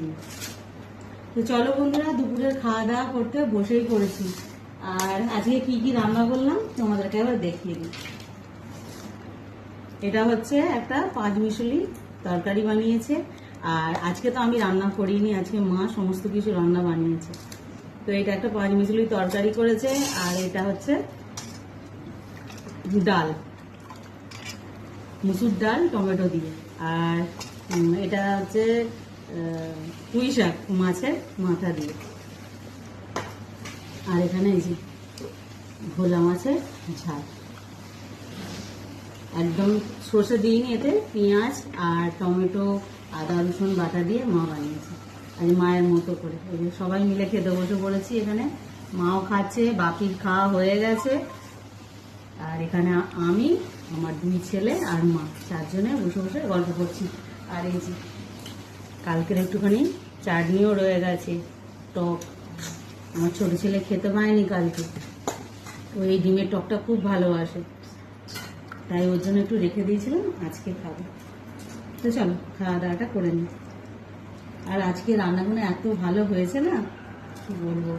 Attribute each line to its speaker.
Speaker 1: দিয়ে। তো চলো বন্ধুরা, দুপুরের খাওয়া দাওয়া করতে বসেই পড়েছি। আর আজকে কি কি রান্না করলাম তোমাদেরকে এবার দেখিয়ে দিই। এটা হচ্ছে একটা পাঁচমিশালি তরকারি বানিয়েছে। আর আজকে তো আমি রান্না করিনি, আজকে মা সমস্ত কিছু রান্না বানিয়েছে। তো এটা একটা পাঁচমিশালি তরকারি করেছে। আর এটা হচ্ছে ডাল, মুসুর ডাল টমেটো দিয়ে। আর এটা হচ্ছে পুঁই শাক মাছের মাথা দিয়ে। আর এখানে এই যে ভোলা মাছের ঝাল, একদম সর্ষে দিইনি, এতে পেঁয়াজ আর টমেটো আদা রসুন বাটা দিয়ে মা বানিয়েছে। আর মায়ের মতো করে সবাই মিলে খেতে বসে পড়েছি। এখানে মাও খাচ্ছে, বাপির খাওয়া হয়ে গেছে। আর এখানে আমি, আমার দুই ছেলে আর মা, চারজনে বসে বসে গল্প করছি। আর এই যে কালকের একটুখানি চাটনিও রয়ে গেছে, টক। আমার ছোটো ছেলে খেতে পায়নি কালকে, তো এই ডিমের টকটা খুব ভালোবাসে, তাই ওর জন্য একটু রেখে দিয়েছিলাম, আজকে খাবো। তো চলো খাওয়া দাওয়াটা করে নিই। আর আজকে রান্নাগুলো এত ভালো হয়েছে না, কি বলবো।